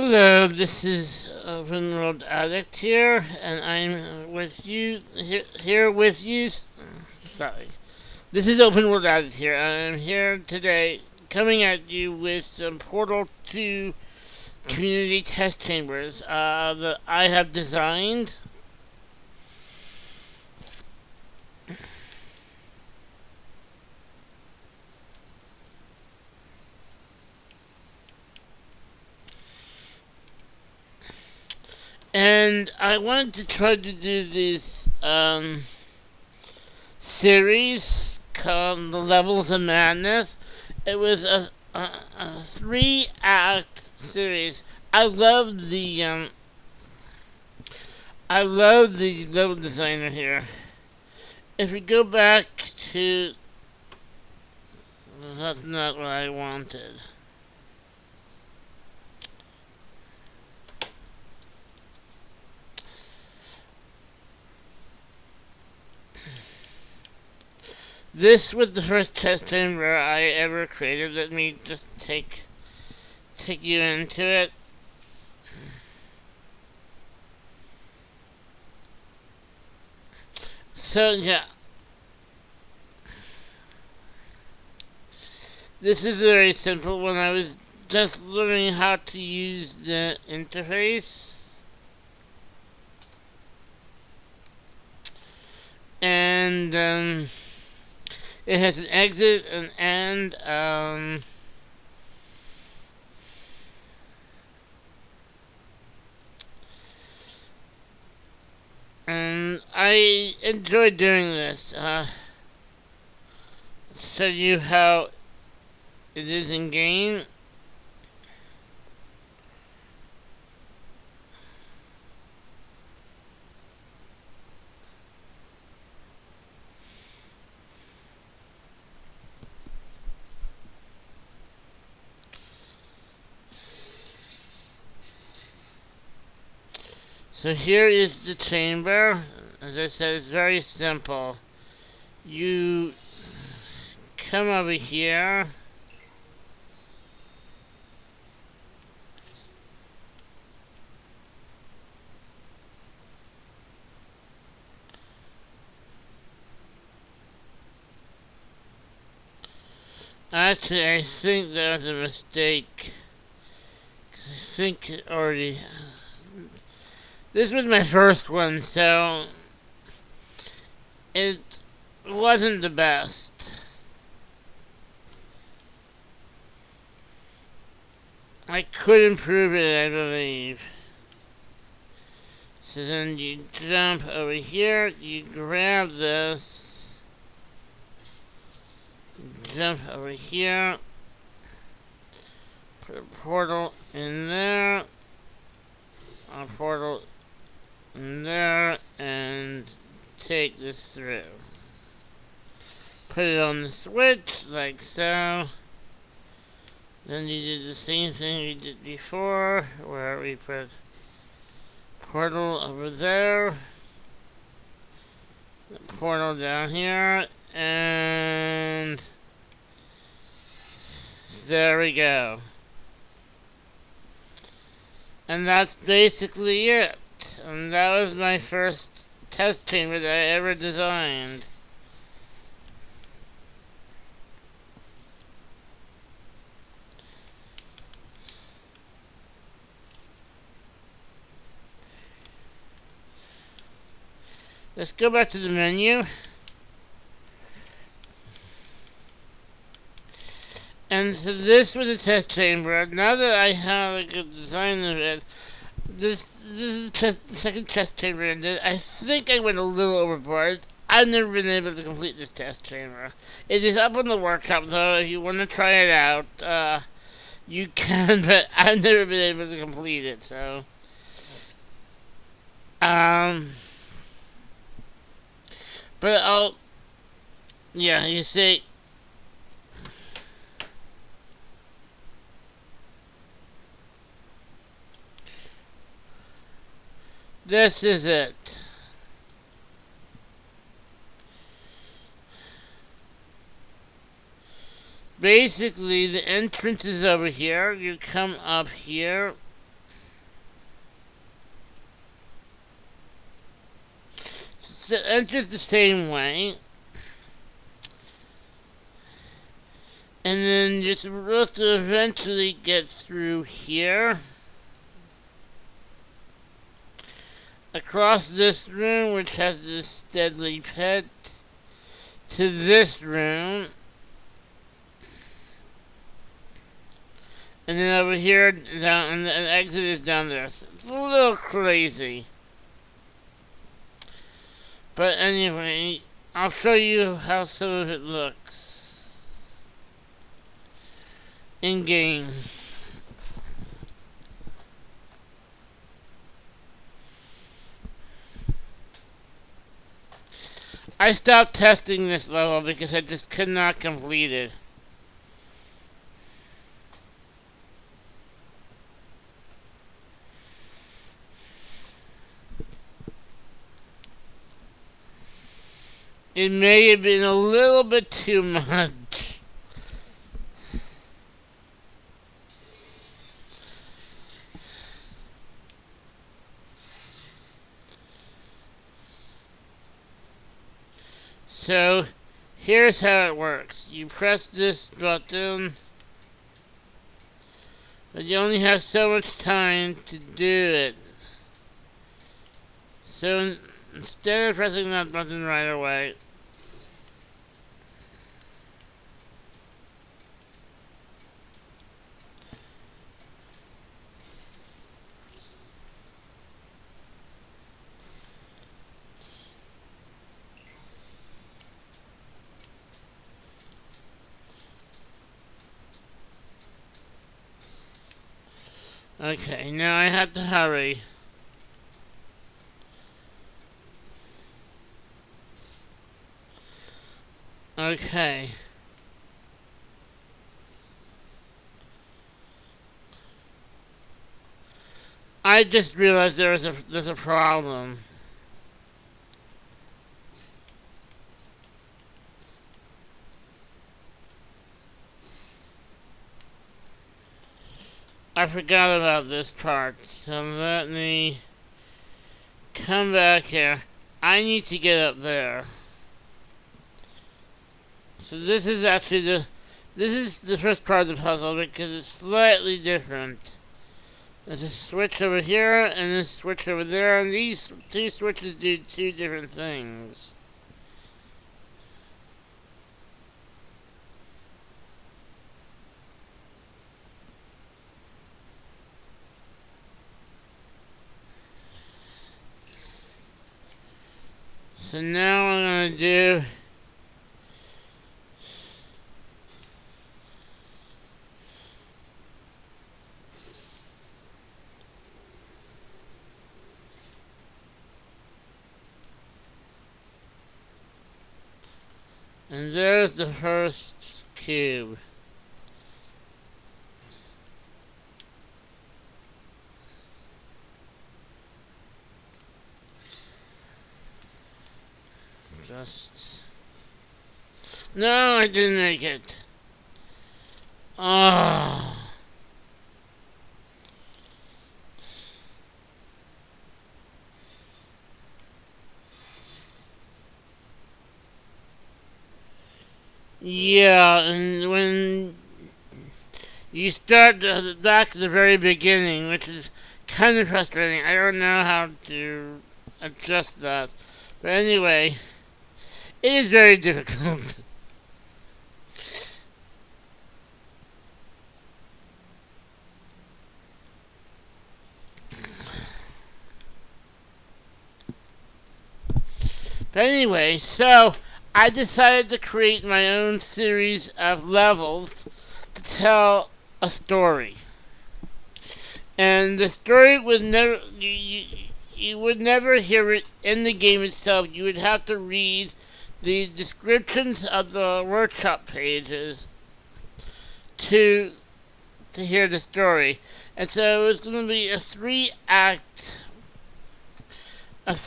Hello, this is OpenWorldAddict here, and I'm with you here with you. Sorry, this is OpenWorldAddict here, and I'm here today, coming at you with some Portal 2 community test chambers that I have designed. And I wanted to try to do this series called The Levels of Madness. It was a 3-act series. I love the level designer here. If we go back to, that's not what I wanted. This was the first test chamber I ever created. Let me just take you into it. So yeah, this is very simple. When I was just learning how to use the interface, and it has an exit, an end, and I enjoy doing this. Show you how it is in game. So here is the chamber. As I said, it's very simple. You come over here. Actually, I think that was a mistake. I think it already... This was my first one, so it wasn't the best. I could improve it, I believe. So then you jump over here, you grab this, jump over here, put a portal in there, a portal in there, and take this through. Put it on the switch, like so. Then you did the same thing we did before, where we put portal over there, the portal down here, and there we go. And that's basically it. And that was my first test chamber that I ever designed. Let's go back to the menu. And so this was a test chamber. Now that I have a good design of it, this is the second test chamber, and I think I went a little overboard. I've never been able to complete this test chamber. It is up on the workshop, though. If you want to try it out, you can, but I've never been able to complete it, so... But yeah, you see... This is it. Basically, the entrance is over here. You come up here. enters the same way. And then you're supposed to eventually get through here. Across this room, which has this deadly pet, to this room. And then over here, down, and the exit is down there. So it's a little crazy. But anyway, I'll show you how some of it looks in game. I stopped testing this level because I just could not complete it. It may have been a little bit too much. So, here's how it works. You press this button, but you only have so much time to do it. So, instead of pressing that button right away, okay, now I have to hurry. Okay. I just realized there's a problem. I forgot about this part, so let me come back here. I need to get up there. So this is actually the first part of the puzzle because it's slightly different. There's a switch over here and a switch over there, and these two switches do two different things. So now what I'm gonna do and there's the first cube. No, I didn't make it. Ah. Yeah, and when you start back to the very beginning, which is kind of frustrating. I don't know how to adjust that. But anyway, it is very difficult. But anyway, so I decided to create my own series of levels to tell a story. And the story would never, you would never hear it in the game itself. You would have to read the descriptions of the workshop pages to hear the story. And so it was going to be a three act it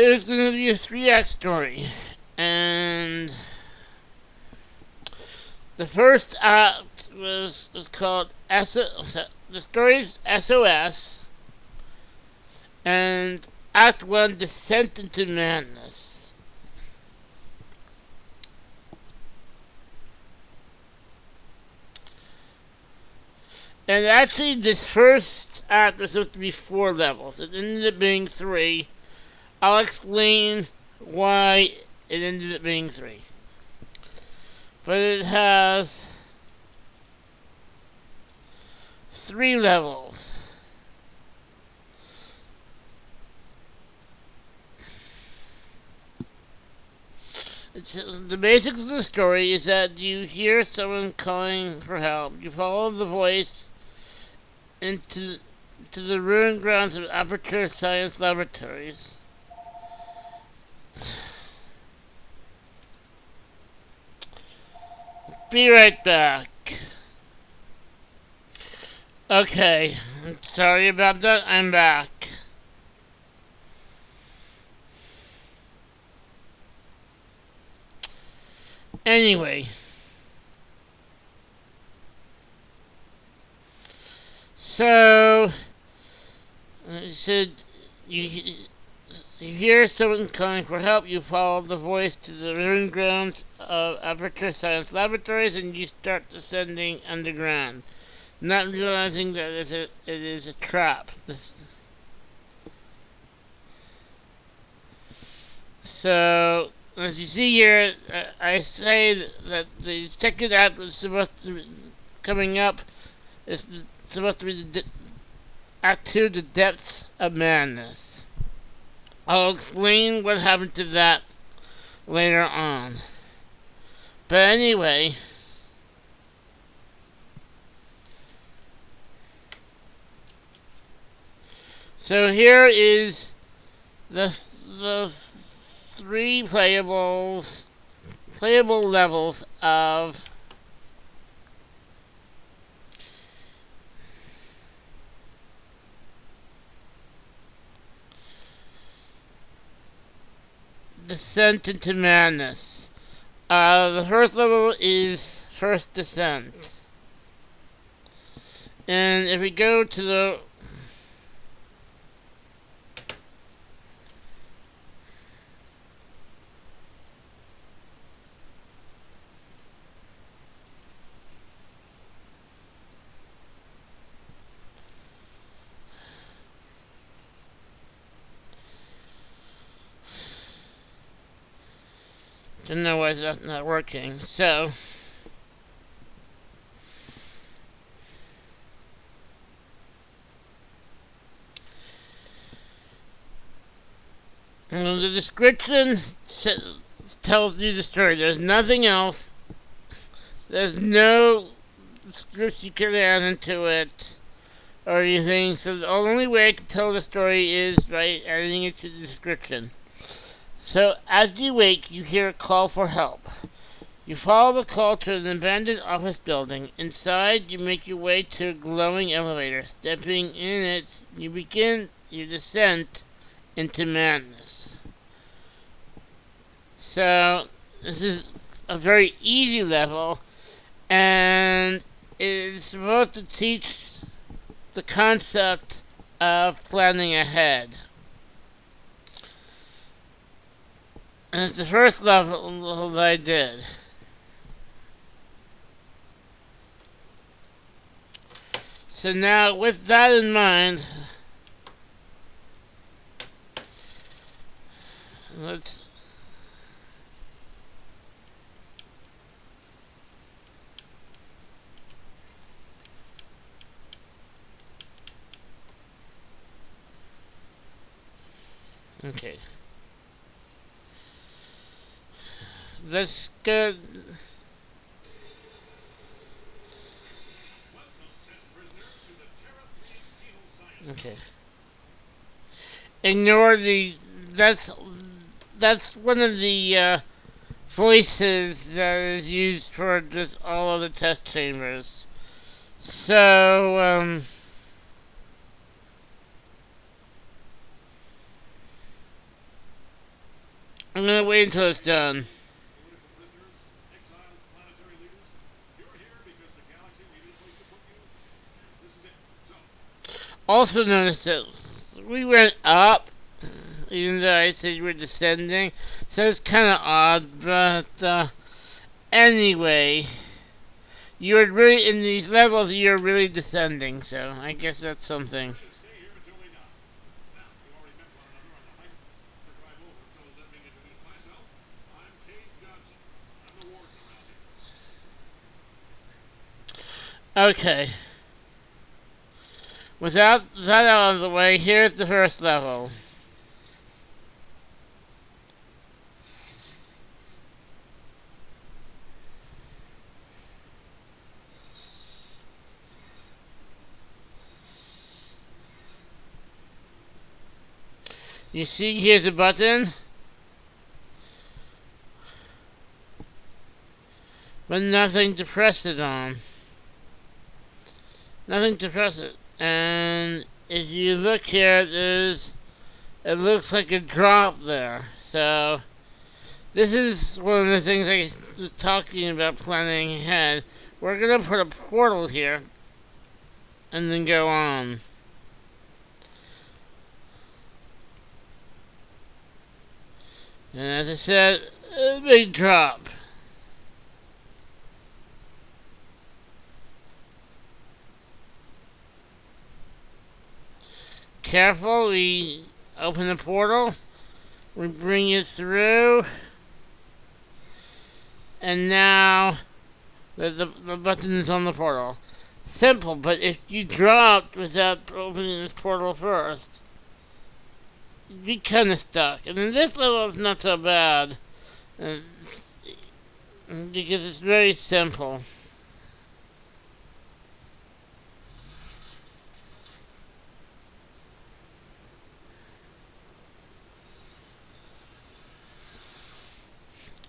was going to be a 3-act story. And The first act was called the story's SOS, and Act 1, Descent into Madness. And actually, this first act was supposed to be 4 levels. It ended up being 3. I'll explain why it ended up being 3. But it has 3 levels. The basics of the story is that you hear someone calling for help. You follow the voice into the ruined grounds of Aperture Science Laboratories. Be right back. Okay, sorry about that, I'm back. Anyway, so I said you hear someone calling for help. You follow the voice to the ruined grounds of Aperture Science Laboratories, and you start descending underground, not realizing that it is a trap. So, as you see here, I say that the second act is supposed to be coming up. Is supposed to be Act 2, The Depths of Madness. I'll explain what happened to that later on. But anyway, so here is the 3 playable levels of Descent into Madness. The first level is First Descent. And if we go to the don't know why that's not working. So the description tells you the story. There's nothing else. There's no scripts you can add into it or anything. So the only way I can tell the story is by adding it to the description. So as you wake, you hear a call for help. You follow the call to an abandoned office building. Inside, you make your way to a glowing elevator. Stepping in it, you begin your descent into madness. So this is a very easy level, and it is supposed to teach the concept of planning ahead. And it's the first level that I did. So now, with that in mind, let's okay. Let's go. Okay. Ignore the. That's one of the voices that is used for just all of the test chambers. So I'm gonna wait until it's done. Also notice that we went up, even though I said we're descending, so it's kind of odd, but anyway, you're really, in these levels, you're really descending, so I guess that's something. Okay. Without that out of the way, here's the first level. You see, here's a button, but nothing to press it on. Nothing to press it. And if you look here, it looks like a drop there. So, this is one of the things I was talking about planning ahead. We're going to put a portal here, and then go on. And as I said, a big drop. Careful, we open the portal, we bring it through, and now the button is on the portal. Simple, but if you dropped without opening this portal first, you'd be kind of stuck. And in this level, it's not so bad, because it's very simple.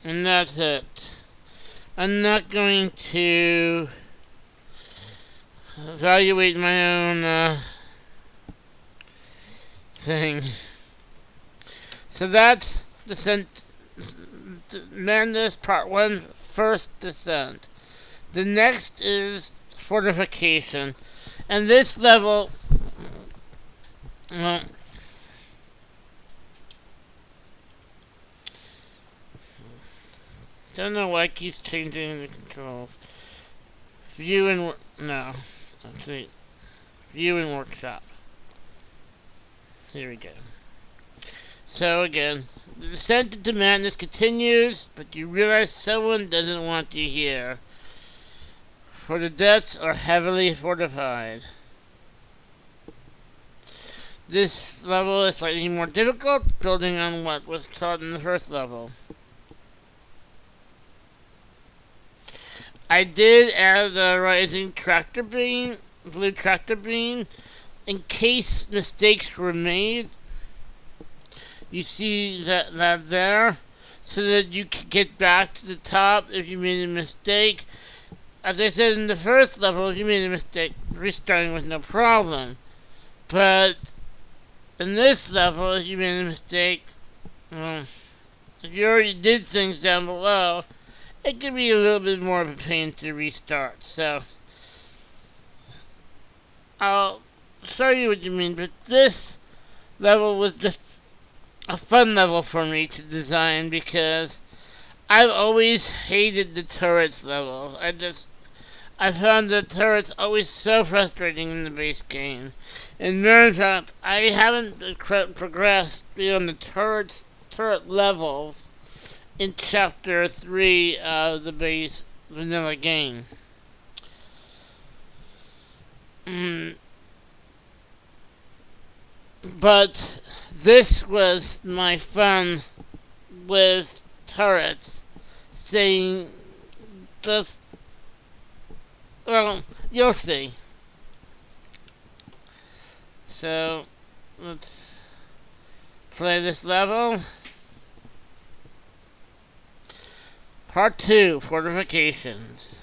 And that's it. I'm not going to evaluate my own thing. So that's Descent Madness Part 1, First Descent. The next is Fortification. And this level, well, don't know why it keeps changing the controls. View and no, actually, view and workshop. Here we go. So again, the descent into madness continues, but you realize someone doesn't want you here. For the depths are heavily fortified. This level is slightly more difficult, building on what was taught in the first level. I did add the rising tractor beam, blue tractor beam, in case mistakes were made. You see that there, so that you can get back to the top if you made a mistake. As I said in the first level, if you made a mistake, restarting was no problem. But in this level, if you made a mistake, well, if you already did things down below, it can be a little bit more of a pain to restart. So I'll show you what you mean, but this level was just a fun level for me to design because I've always hated the turrets levels. I found the turrets always so frustrating in the base game. In fact, I haven't progressed beyond the turret levels in Chapter 3 of the base vanilla game. But this was my fun with turrets, saying just, well, you'll see. So, let's play this level. Part 2, Fortifications.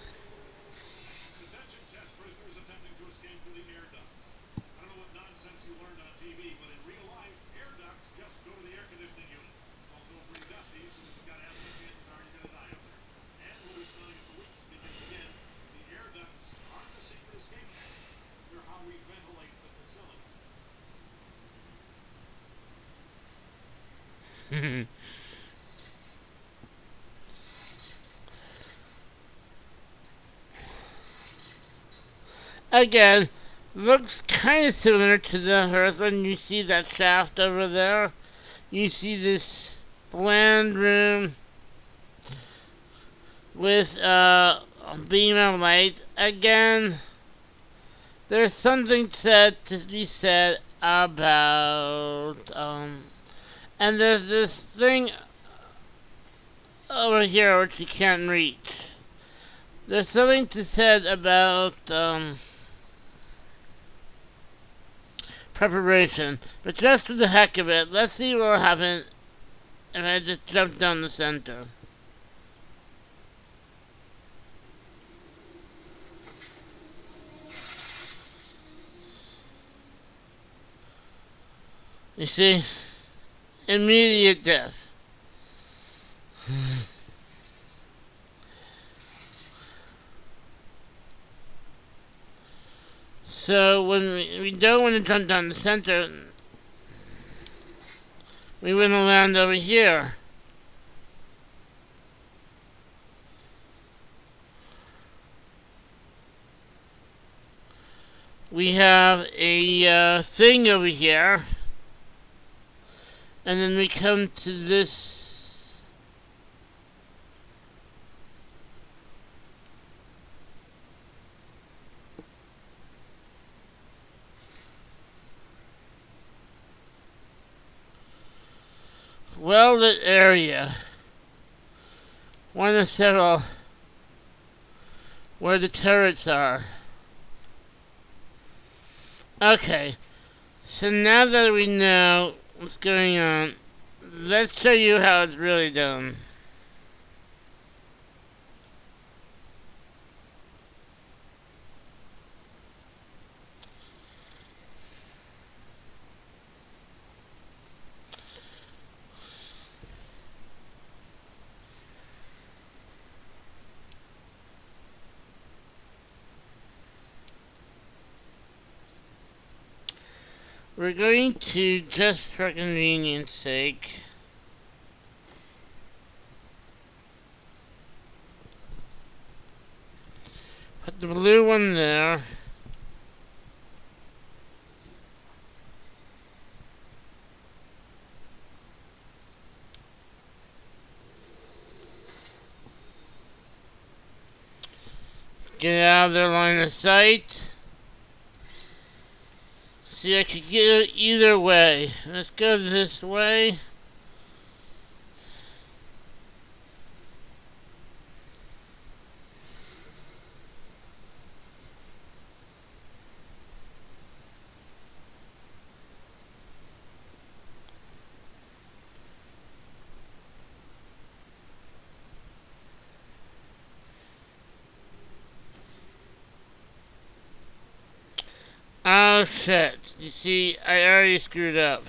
Again, looks kind of similar to the Earth when you see that shaft over there. You see this bland room with a beam of light. Again, there's something said to be said about and there's this thing over here which you can't reach. There's something to said about preparation, but just for the heck of it, let's see what will happen if I just jump down the center. You see? Immediate death. So when we don't want to jump down the center, we want to land over here. We have a thing over here, and then we come to this. Well-lit area. One of several where the turrets are. Okay, so now that we know what's going on, let's show you how it's really done. We're going to, just for convenience sake, put the blue one there. Get out of their line of sight. See, I could get either way. Let's go this way. Oh shit, you see, I already screwed up.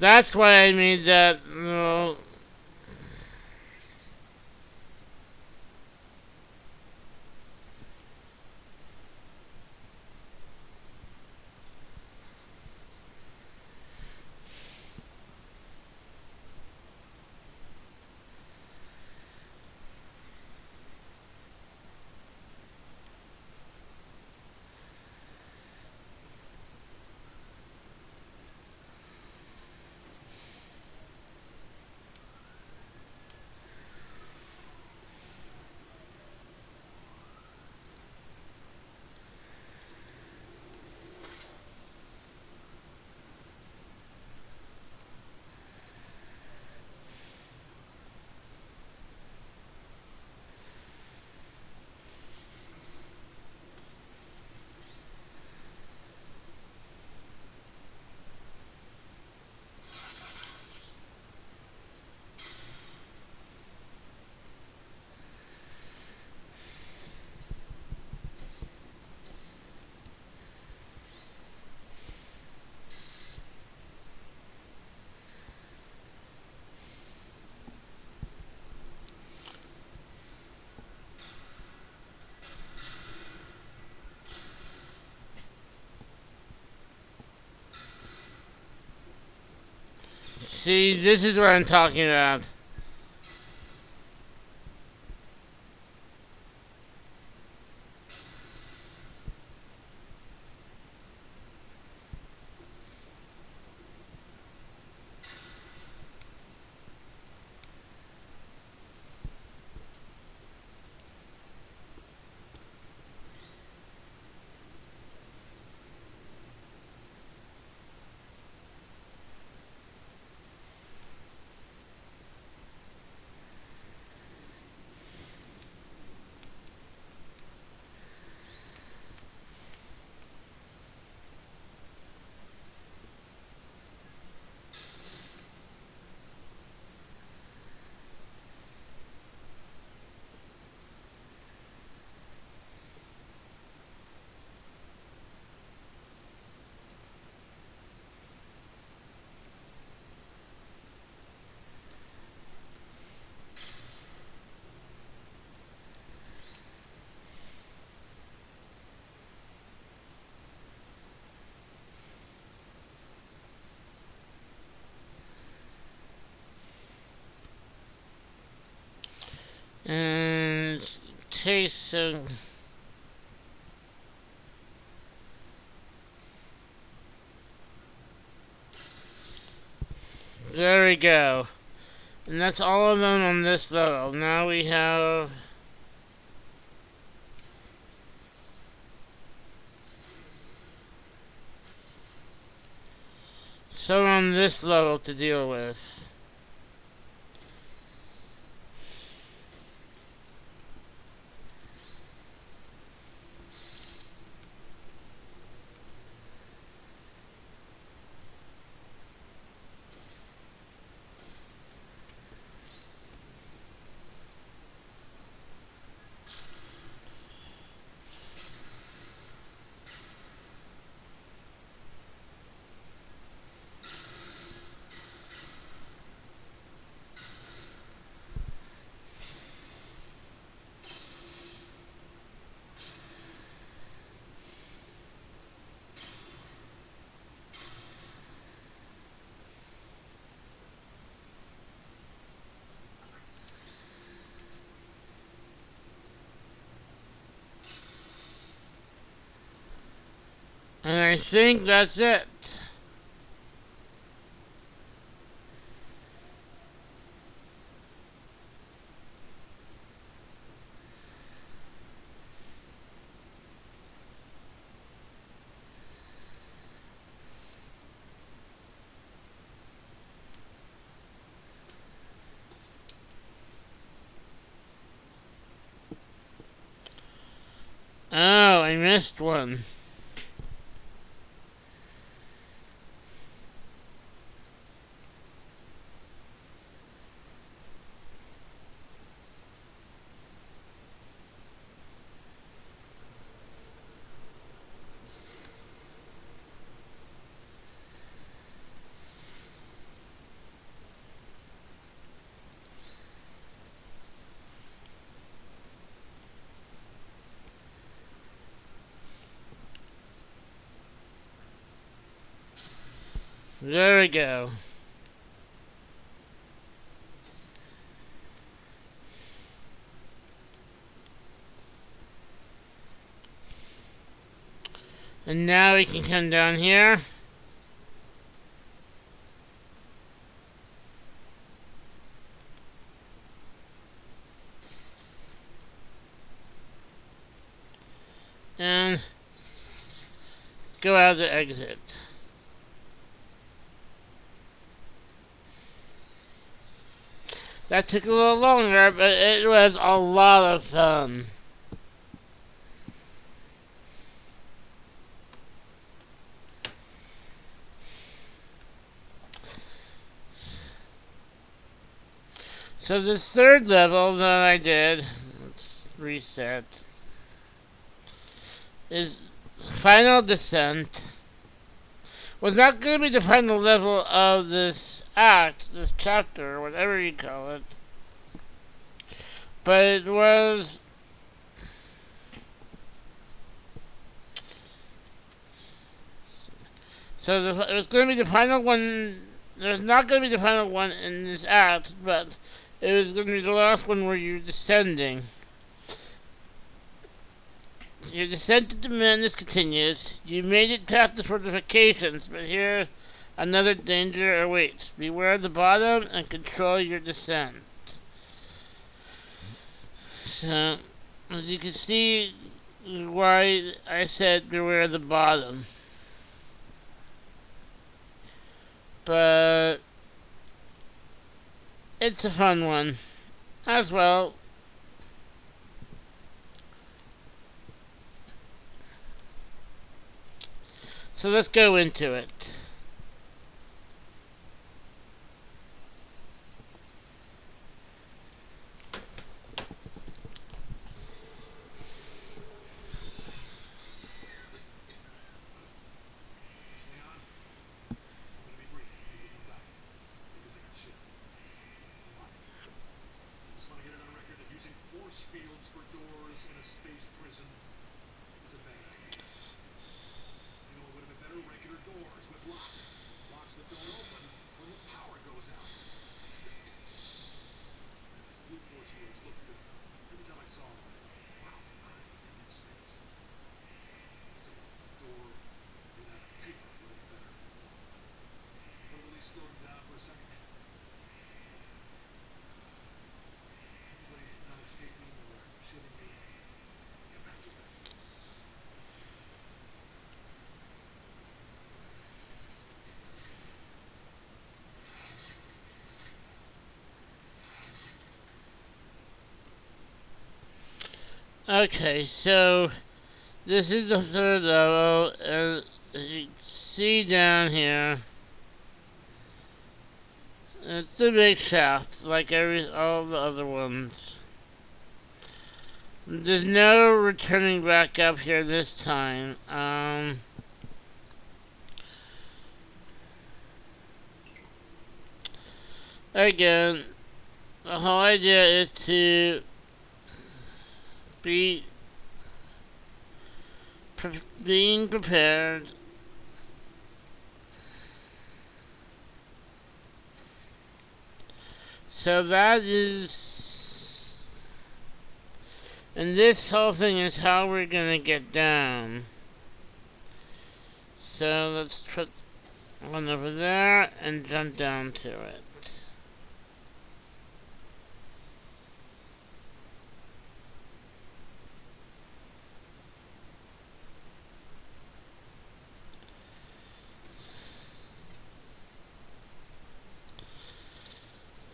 That's why I made that little. See, this is what I'm talking about. And take some. There we go. And that's all of them on this level. Now we have some on this level to deal with. And I think that's it. Oh, I missed one. There we go. And now we can come down here. And go out the exit. That took a little longer, but it was a lot of fun. So the third level that I did, let's reset, is Final Descent. Was not going to be the final level of this act, this chapter, whatever you call it. But it was... So it was going to be the final one there's not going to be the final one in this act, but it was going to be the last one where you're descending. Your descent into madness continues. You made it past the fortifications, but here another danger awaits. Beware the bottom and control your descent. So, as you can see, why I said beware the bottom. But it's a fun one as well. So let's go into it. Okay, so this is the third level, and as you can see down here, it's a big shaft, like all the other ones. There's no returning back up here this time. Again, the whole idea is to be being prepared. So that is, and this whole thing is how we're gonna get down. So let's put one over there and jump down to it.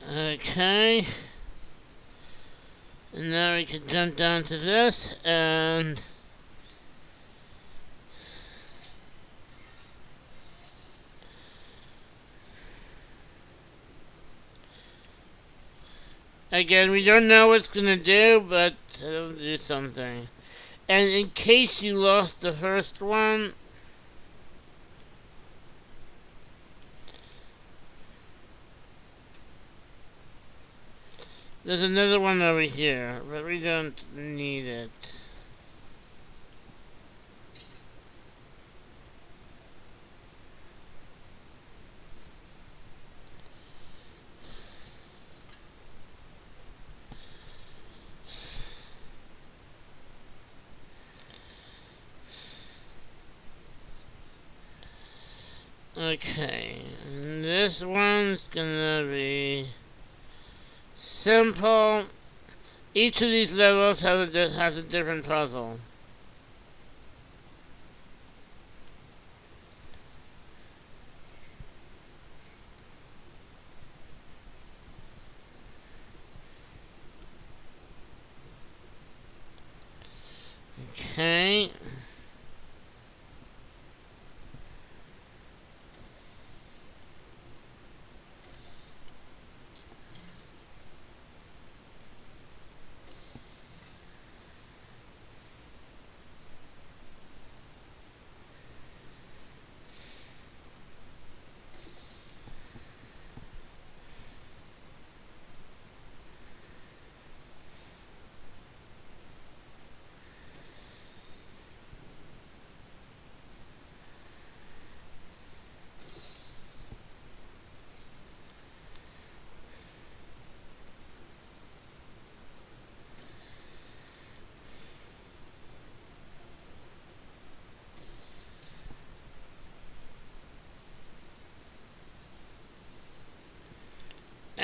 Okay. And now we can jump down to this and again, we don't know what it's gonna do, but it'll do something. And in case you lost the first one, there's another one over here, but we don't need it. Okay, and this one's gonna be simple. Each of these levels has a different puzzle. Okay.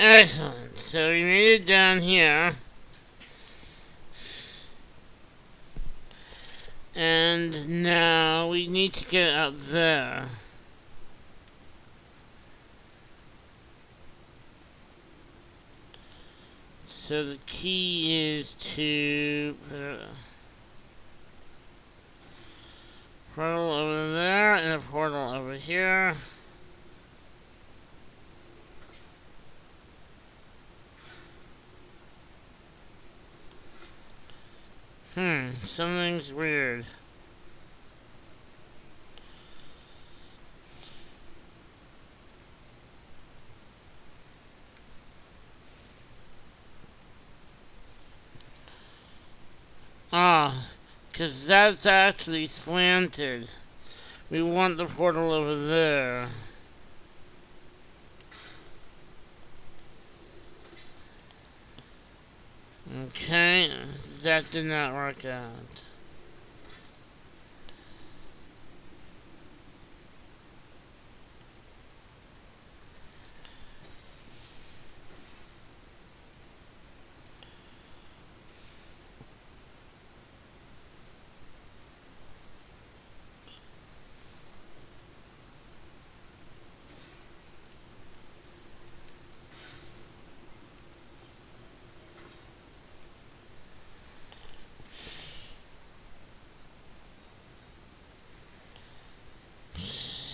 Excellent. So we made it down here. And now we need to get up there. So the key is to put a portal over there and a portal over here. Something's weird. Ah, 'cause that's actually slanted. We want the portal over there. Okay, that did not work out.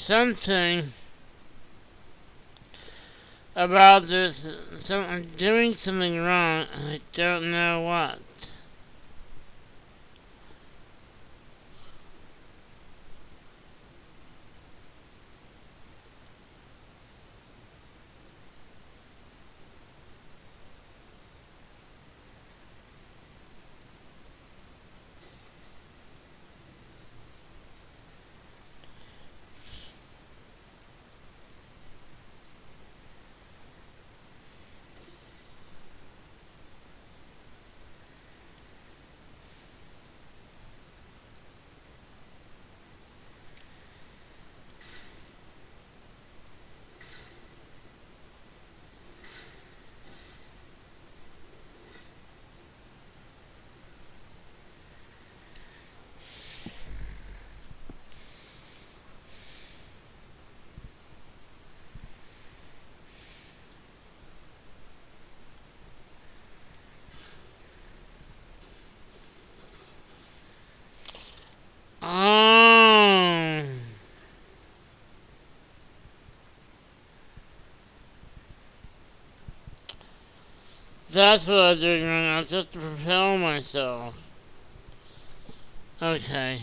Something about this, I'm doing something wrong, I don't know what. Oh, that's what I was doing wrong. I was just to propel myself. Okay.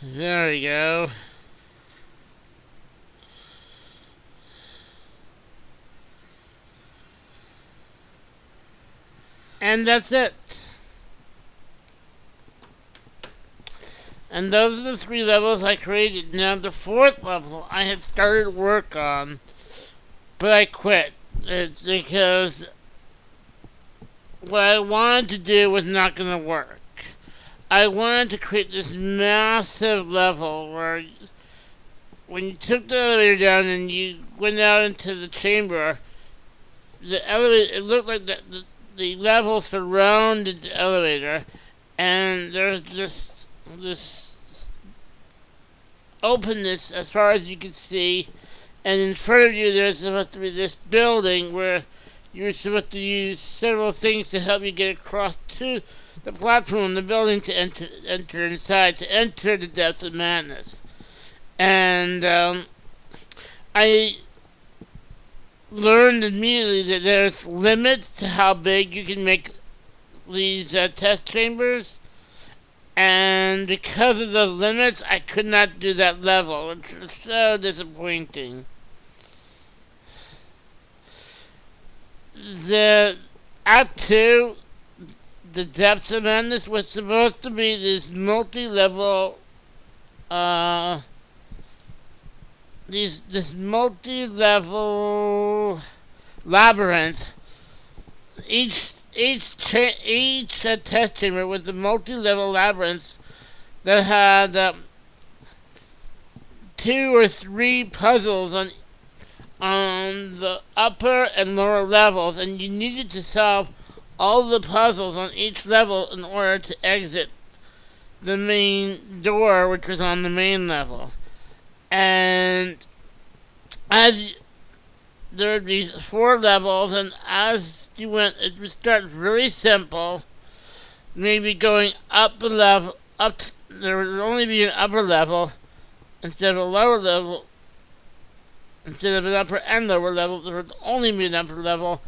There we go. And that's it. And those are the 3 levels I created. Now the 4th level I had started work on, but I quit. It's because what I wanted to do was not going to work. I wanted to create this massive level where when you took the elevator down and you went out into the chamber, the elevator, it looked like the level surrounded the elevator, and there's this openness as far as you can see, and in front of you there's supposed to be this building where you're supposed to use several things to help you get across to the platform, the building, to enter inside, to enter the depths of madness. And I learned immediately that there's limits to how big you can make these test chambers, and because of those limits I could not do that level, which was so disappointing. The Act 2, the Depths of Madness, was supposed to be this multi-level this multi-level labyrinth. Each test chamber was a multi-level labyrinth that had two or three puzzles on the upper and lower levels, and you needed to solve all the puzzles on each level in order to exit the main door, which was on the main level. And as there would be four levels, and as you went, it would start really simple, maybe going up a level, there would only be an upper level instead of a lower level. Instead of an upper and lower level, there would only be an upper level,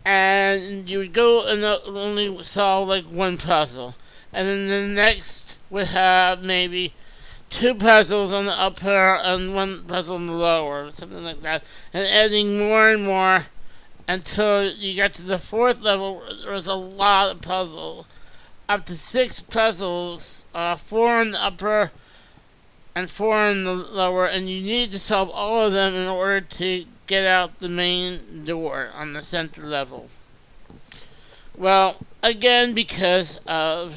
and you would go and only solve like one puzzle. And then the next would have maybe two puzzles on the upper and one puzzle on the lower, something like that, and adding more and more until you got to the fourth level where there was a lot of puzzles, up to 6 puzzles, 4 in the upper and 4 in the lower, and you need to solve all of them in order to get out the main door on the center level. Well, again, because of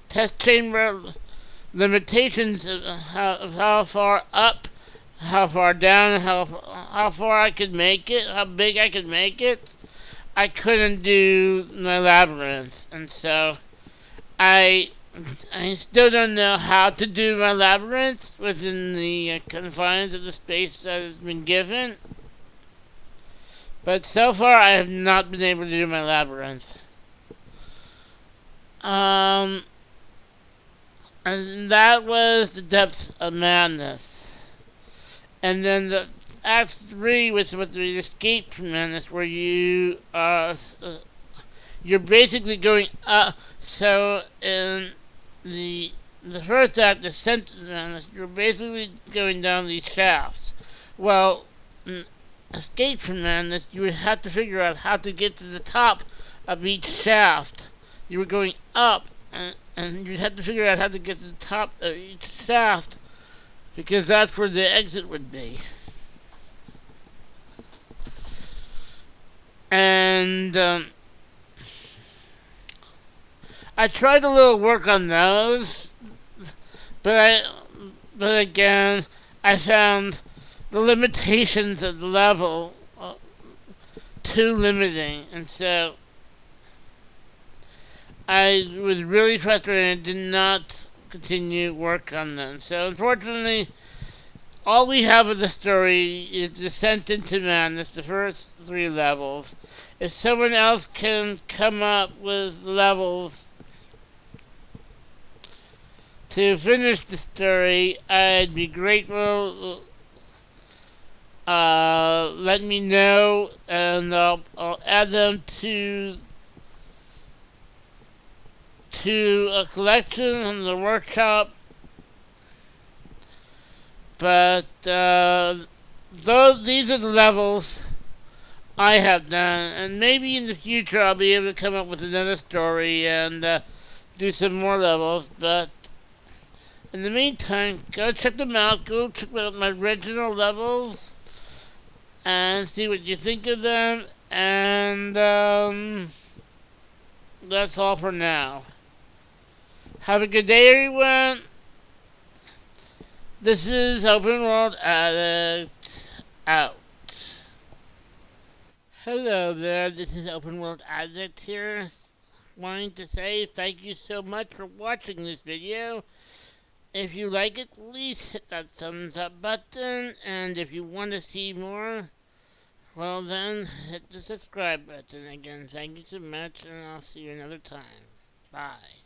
test chamber limitations of how far up, how far down, how far I could make it, how big I could make it, I couldn't do my labyrinth, and so I still don't know how to do my labyrinth within the confines of the space that has been given. But so far, I have not been able to do my labyrinth. And that was the Depths of Madness. And then the Act 3 was with the Escape from Madness, where you're basically going up. So in the first act, the Descent of Madness, you're basically going down these shafts. Well, in Escape from Madness, you would have to figure out how to get to the top of each shaft. You were going up, and you'd have to figure out how to get to the top of each shaft, because that's where the exit would be. And I tried a little work on those, but again, I found the limitations of the level too limiting, and so I was really frustrated and did not continue work on them. So unfortunately, all we have of the story is Descent into Madness, the first 3 levels. If someone else can come up with levels to finish the story, I'd be grateful. Let me know, and I'll add them to a collection in the workshop. But these are the levels I have done, and maybe in the future I'll be able to come up with another story and do some more levels. But in the meantime, go check them out. Go check out my original levels and see what you think of them. And that's all for now. Have a good day, everyone. This is OpenWorldAddict out. Hello there, this is OpenWorldAddict here. Wanting to say thank you so much for watching this video. If you like it, please hit that thumbs up button. And if you want to see more, well then, hit the subscribe button again. Thank you so much, and I'll see you another time. Bye.